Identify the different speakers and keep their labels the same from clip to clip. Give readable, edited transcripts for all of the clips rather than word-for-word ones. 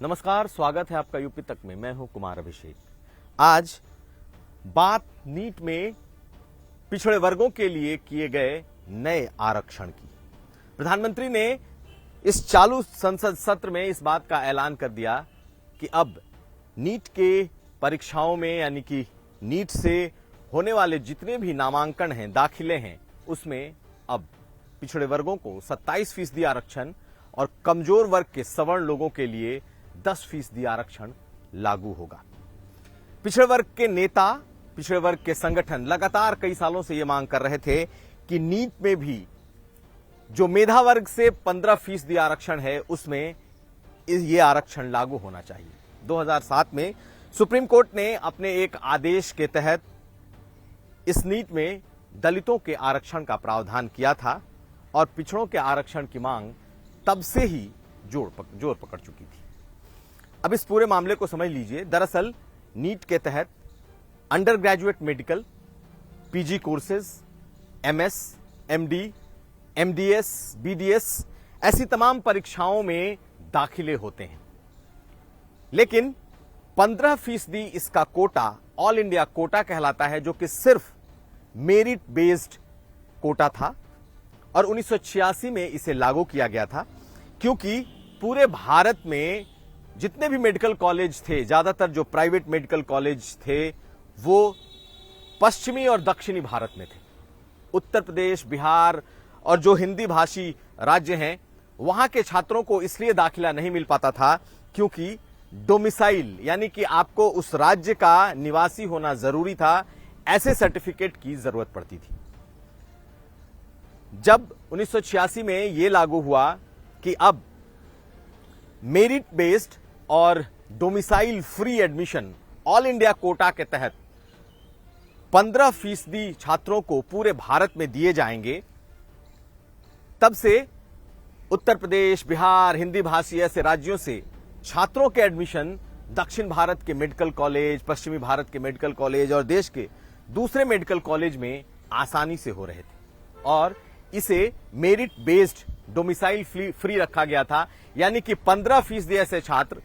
Speaker 1: नमस्कार, स्वागत है आपका यूपी तक में। मैं हूं कुमार अभिषेक। आज बात नीट में पिछड़े वर्गों के लिए किए गए नए आरक्षण की। प्रधानमंत्री ने इस चालू संसद सत्र में इस बात का ऐलान कर दिया कि अब नीट के परीक्षाओं में यानी कि नीट से होने वाले जितने भी नामांकन हैं, दाखिले हैं, उसमें अब पिछड़े वर्गों को 27% आरक्षण और कमजोर वर्ग के सवर्ण लोगों के लिए 10% आरक्षण लागू होगा। पिछड़े वर्ग के नेता, पिछड़े वर्ग के संगठन लगातार कई सालों से यह मांग कर रहे थे कि नीट में भी जो मेधा वर्ग से 15% आरक्षण है, उसमें यह आरक्षण लागू होना चाहिए। 2007 में सुप्रीम कोर्ट ने अपने एक आदेश के तहत इस नीट में दलितों के आरक्षण का प्रावधान किया था और पिछड़ों के आरक्षण की मांग तब से ही जोर पकड़ चुकी थी। अब इस पूरे मामले को समझ लीजिए। दरअसल नीट के तहत under graduate medical, PG courses, MS, MD, MDS, BDS ऐसी तमाम परीक्षाओं में दाखिले होते हैं, लेकिन 15% इसका कोटा ऑल इंडिया कोटा कहलाता है, जो कि सिर्फ मेरिट बेस्ड कोटा था और 1986 में इसे लागू किया गया था, क्योंकि पूरे भारत में जितने भी मेडिकल कॉलेज थे, ज्यादातर जो प्राइवेट मेडिकल कॉलेज थे, वो पश्चिमी और दक्षिणी भारत में थे। उत्तर प्रदेश, बिहार और जो हिंदी भाषी राज्य हैं, वहां के छात्रों को इसलिए दाखिला नहीं मिल पाता था क्योंकि डोमिसाइल यानी कि आपको उस राज्य का निवासी होना जरूरी था, ऐसे सर्टिफिकेट की जरूरत पड़ती थी। जब 1986 में यह लागू हुआ कि अब मेरिट बेस्ड और domicile free admission all India quota के तहत 15% छात्रों को पूरे भारत में दिए जाएंगे, तब से उत्तर प्रदेश, बिहार, हिंदी भाषी ऐसे राज्यों से छात्रों के एडमिशन दक्षिण भारत के मेडिकल कॉलेज, पश्चिमी भारत के मेडिकल कॉलेज और देश के दूसरे मेडिकल कॉलेज में आसानी से हो रहे थे और इसे मेरिट बेस्ड डोमिसाइल फ्री रखा गया था। यानी कि 15% ऐसे छात्र,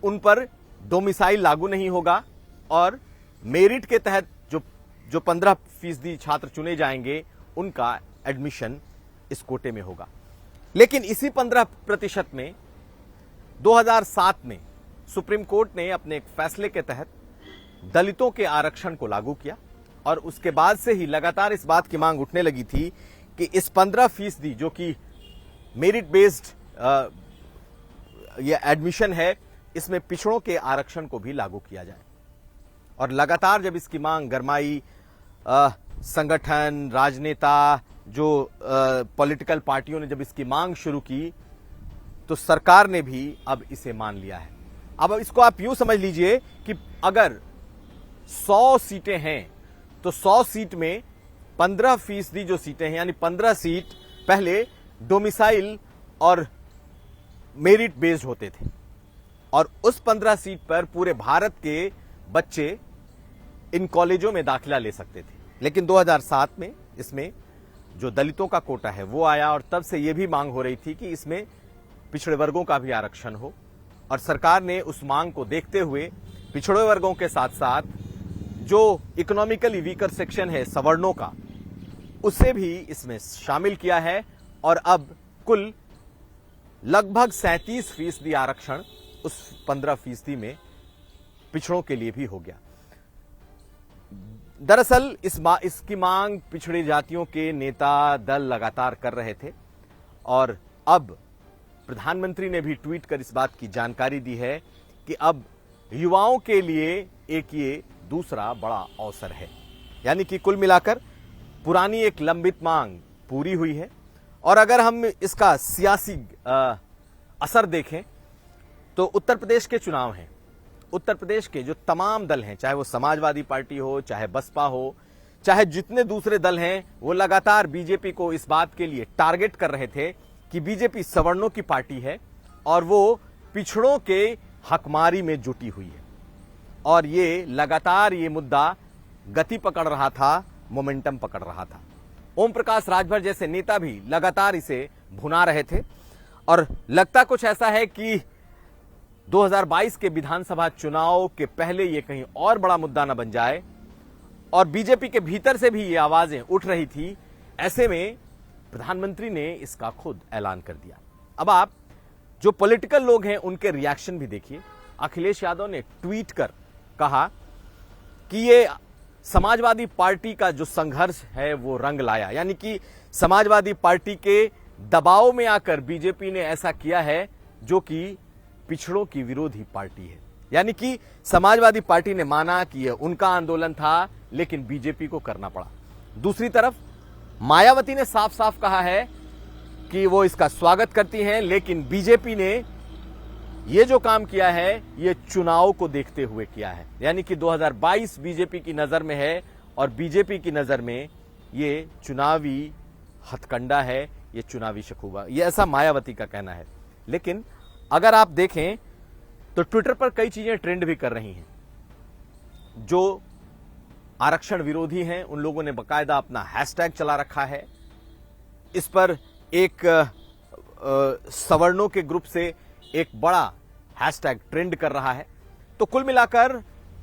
Speaker 1: उन पर डोमिसाइल लागू नहीं होगा और मेरिट के तहत जो 15% छात्र चुने जाएंगे, उनका एडमिशन इस कोटे में होगा। लेकिन इसी 15% में 2007 में सुप्रीम कोर्ट ने अपने एक फैसले के तहत दलितों के आरक्षण को लागू किया और उसके बाद से ही लगातार इस बात की मांग उठने लगी थी कि इस 15% जो कि मेरिट बेस्ड ये एडमिशन है, इसमें पिछड़ों के आरक्षण को भी लागू किया जाए। और लगातार जब इसकी मांग गरमाई, संगठन, राजनेता, जो पॉलिटिकल पार्टियों ने जब इसकी मांग शुरू की, तो सरकार ने भी अब इसे मान लिया है। अब इसको आप यूं समझ लीजिए कि अगर 100 सीटें हैं तो 100 सीट में 15% जो सीटें हैं, यानी 15 सीट पहले डोमिसाइल और मेरिट बेस्ड होते थे और उस 15 सीट पर पूरे भारत के बच्चे इन कॉलेजों में दाखिला ले सकते थे। लेकिन 2007 में इसमें जो दलितों का कोटा है वो आया और तब से यह भी मांग हो रही थी कि इसमें पिछड़े वर्गों का भी आरक्षण हो और सरकार ने उस मांग को देखते हुए पिछड़े वर्गों के साथ साथ जो इकोनॉमिकली वीकर सेक्शन है सवर्णों का, उसे भी इसमें शामिल किया है और अब कुल लगभग 37% आरक्षण उस 15% में पिछड़ों के लिए भी हो गया। दरअसल इसकी मांग पिछड़ी जातियों के नेता दल लगातार कर रहे थे और अब प्रधानमंत्री ने भी ट्वीट कर इस बात की जानकारी दी है कि अब युवाओं के लिए एक ये दूसरा बड़ा अवसर है। यानी कि कुल मिलाकर पुरानी एक लंबित मांग पूरी हुई है। और अगर हम इसका सियासी असर देखें तो उत्तर प्रदेश के चुनाव हैं, उत्तर प्रदेश के जो तमाम दल हैं, चाहे वो समाजवादी पार्टी हो, चाहे बसपा हो, चाहे जितने दूसरे दल हैं, वो लगातार बीजेपी को इस बात के लिए टारगेट कर रहे थे कि बीजेपी सवर्णों की पार्टी है और वो पिछड़ों के हकमारी में जुटी हुई है। और ये लगातार ये मुद्दा गति पकड़ रहा था, मोमेंटम पकड़ रहा था। ओम प्रकाश राजभर जैसे नेता भी लगातार इसे भुना रहे थे और लगता कुछ ऐसा है कि 2022 के विधानसभा चुनाव के पहले ये कहीं और बड़ा मुद्दा न बन जाए, और बीजेपी के भीतर से भी ये आवाजें उठ रही थी। ऐसे में प्रधानमंत्री ने इसका खुद ऐलान कर दिया। अब आप जो पॉलिटिकल लोग हैं उनके रिएक्शन भी देखिए। अखिलेश यादव ने ट्वीट कर कहा कि ये समाजवादी पार्टी का जो संघर्ष है वो रंग लाया, यानी कि समाजवादी पार्टी के दबाव में आकर बीजेपी ने ऐसा किया है जो कि पिछड़ों की विरोधी पार्टी है। यानी कि समाजवादी पार्टी ने माना कि यह उनका आंदोलन था, लेकिन बीजेपी को करना पड़ा। दूसरी तरफ मायावती ने साफ साफ कहा है कि वो इसका स्वागत करती हैं, लेकिन बीजेपी ने ये जो काम किया है ये चुनाव को देखते हुए किया है। यानी कि 2022 बीजेपी की नजर में है और बीजेपी की नजर में ये चुनावी हथकंडा है, ये चुनावी शखुबा, ये ऐसा मायावती का कहना है। लेकिन अगर आप देखें तो ट्विटर पर कई चीजें ट्रेंड भी कर रही हैं। जो आरक्षण विरोधी हैं उन लोगों ने बकायदा अपना हैशटैग चला रखा है। इस पर एक सवर्णों के ग्रुप से एक बड़ा हैशटैग ट्रेंड कर रहा है। तो कुल मिलाकर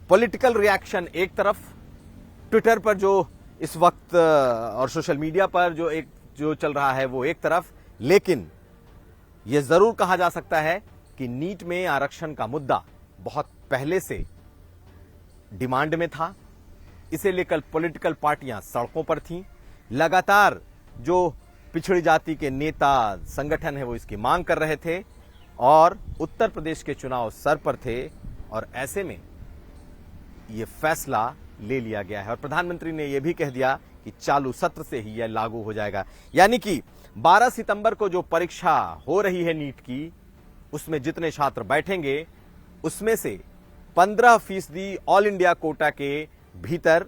Speaker 1: पॉलिटिकल रिएक्शन एक तरफ, ट्विटर पर जो इस वक्त और सोशल मीडिया पर जो चल रहा है वो एक तरफ, लेकिन यह जरूर कहा जा सकता है कि नीट में आरक्षण का मुद्दा बहुत पहले से डिमांड में था। इसे लेकर पॉलिटिकल पार्टियां सड़कों पर थीं। लगातार जो पिछड़ी जाति के नेता संगठन है वो इसकी मांग कर रहे थे, और उत्तर प्रदेश के चुनाव सर पर थे, और ऐसे में यह फैसला ले लिया गया है। और प्रधानमंत्री ने यह भी कह दिया कि चालू सत्र से ही यह लागू हो जाएगा। यानी कि 12 सितंबर को जो परीक्षा हो रही है नीट की, उसमें जितने छात्र बैठेंगे उसमें से 15% ऑल इंडिया कोटा के भीतर,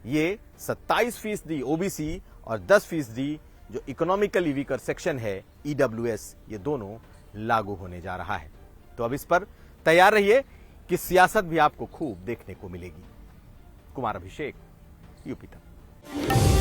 Speaker 1: ये 27% ओबीसी और 10% जो इकोनॉमिकली वीकर सेक्शन है ईडब्ल्यूएस, ये दोनों लागू होने जा रहा है। तो अब इस पर तैयार रहिए कि सियासत भी आपको खूब देखने को मिलेगी। कुमार अभिषेक, यूपी तक।